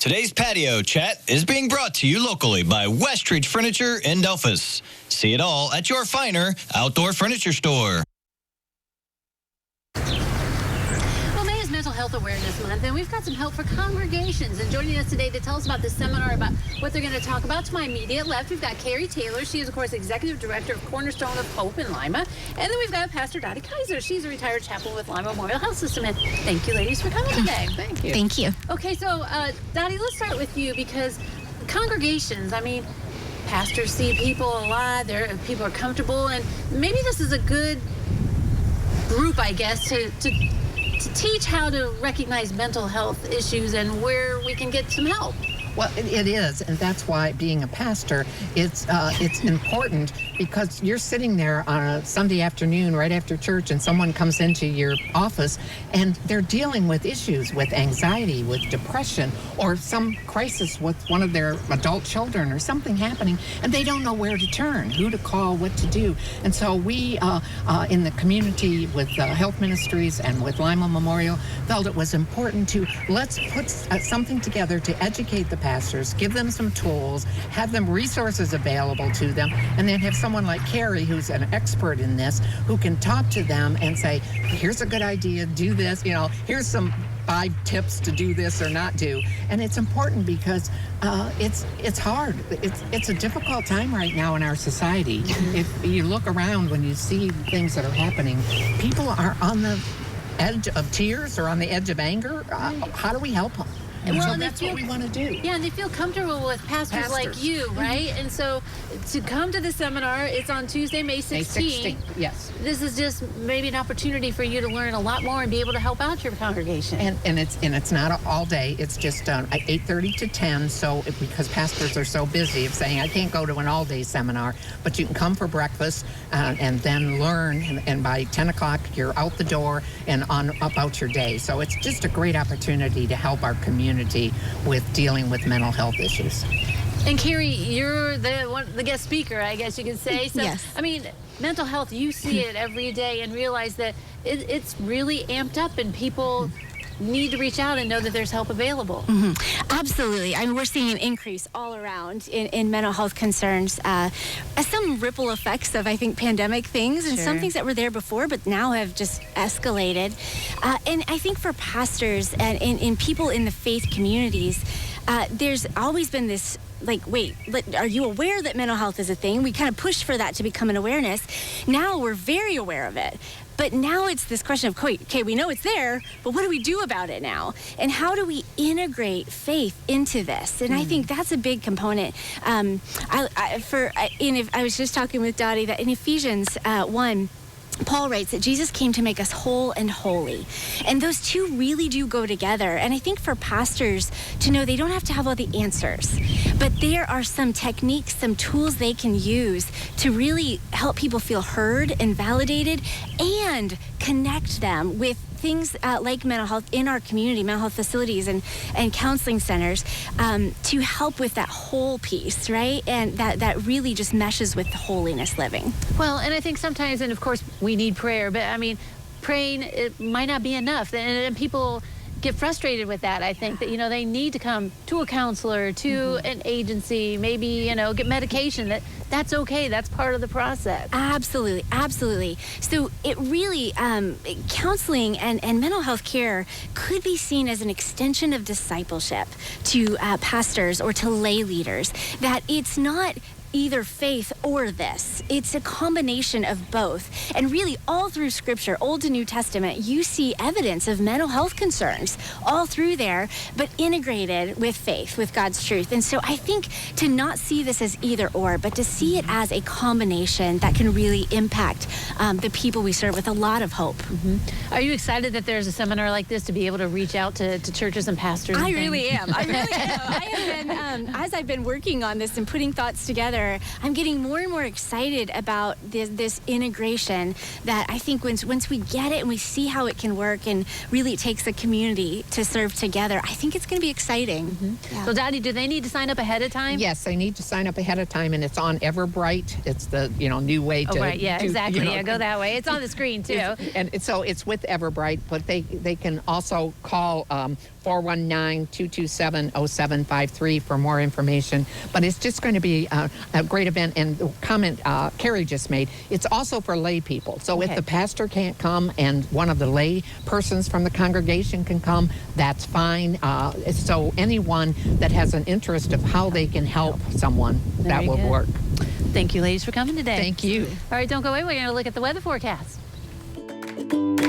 Today's patio chat is being brought to you locally by Westridge Furniture in Delphus. See it all at your finer outdoor furniture store. Well, May is Mental Health Awareness Month, and we've got some help for congregations. And joining us today to tell us about this seminar, about what they're going to talk about, to my immediate left, we've got Carrie Taylor. She is, of course, Executive Director of Cornerstone of Hope in Lima. And then we've got Pastor Dottie Kaiser. She's a retired chaplain with Lima Memorial Health System. And thank you, ladies, for coming today. Thank you. Thank you. Okay, so, Dottie, let's start with you, because congregations, I mean, pastors see people a lot. People are comfortable, and maybe this is a good group, I guess, to teach how to recognize mental health issues and where we can get some help. Well, it is, and that's why being a pastor, it's important, because you're sitting there on a Sunday afternoon right after church, and someone comes into your office and they're dealing with issues with anxiety, with depression, or some crisis with one of their adult children, or something happening, and they don't know where to turn, who to call, what to do. And so we, in the community with health ministries and with Lima Memorial, felt it was important to let's put something together to educate the pastors, give them some tools, have them resources available to them, and then have someone like Carrie, who's an expert in this, who can talk to them and say, here's a good idea, do this, here's some 5 tips to do this or not do. And it's important because it's hard. It's a difficult time right now in our society. If you look around, when you see things that are happening, people are on the edge of tears or on the edge of anger. How do we help them? And so that's what we want to do. Yeah, and they feel comfortable with pastors like you, right? Mm-hmm. And so to come to the seminar, it's on Tuesday, May 16th. May 16th, yes. This is just maybe an opportunity for you to learn a lot more and be able to help out your congregation. And it's not all day. It's just 8:30 to 10. So because pastors are so busy of saying, I can't go to an all-day seminar, but you can come for breakfast and then learn. And by 10 o'clock, you're out the door and on about your day. So it's just a great opportunity to help our community with dealing with mental health issues. And Carrie, you're the guest speaker, I guess you could say. So, yes. I mean, mental health, you see it every day and realize that it's really amped up, and people need to reach out and know that there's help available. Mm-hmm. Absolutely. I mean, we're seeing an increase all around in mental health concerns. Some ripple effects of, I think, pandemic things, and some things that were there before but now have just escalated. And I think for pastors and in people in the faith communities, there's always been this, wait, are you aware that mental health is a thing? We kind of pushed for that to become an awareness. Now we're very aware of it. But now it's this question of, okay, we know it's there, but what do we do about it now? And how do we integrate faith into this? And I think that's a big component. I was just talking with Dottie that in Ephesians 1, Paul writes that Jesus came to make us whole and holy. And those two really do go together. And I think for pastors to know they don't have to have all the answers, but there are some techniques, some tools they can use to really help people feel heard and validated and connect them with things like mental health in our community, mental health facilities and counseling centers, to help with that whole piece, right? And that really just meshes with holiness living. Well, and I think sometimes, and of course we need prayer, but I mean, praying, it might not be enough. And people get frustrated with that. I think that, they need to come to a counselor, to an agency, maybe, get medication. That's okay. That's part of the process. Absolutely. Absolutely. So it really, counseling and mental health care could be seen as an extension of discipleship to pastors or to lay leaders, that it's not either faith or this. It's a combination of both. And really, all through Scripture, Old to New Testament, you see evidence of mental health concerns all through there, but integrated with faith, with God's truth. And so I think to not see this as either or, but to see it as a combination that can really impact the people we serve with a lot of hope. Are you excited that there's a seminar like this to be able to reach out to churches and pastors? I really am. I really am. I have been, as I've been working on this and putting thoughts together, together. I'm getting more and more excited about this integration that I think once we get it and we see how it can work and really it takes a community to serve together, I think it's going to be exciting. Yeah. So, Dottie, do they need to sign up ahead of time? Yes, they need to sign up ahead of time, and it's on Everbright. It's the new way to. Oh, right. Yeah, do, exactly. Yeah, go that way. It's on the screen too. And so it's with Everbright, but they can also call 419-227-0753 for more information. But it's just going to be a great event. And the comment Carrie just made, it's also for lay people. So if the pastor can't come and one of the lay persons from the congregation can come, that's fine. So anyone that has an interest of how they can help someone, that will work. Thank you, ladies, for coming today. Thank you. All right, don't go away. We're going to look at the weather forecast.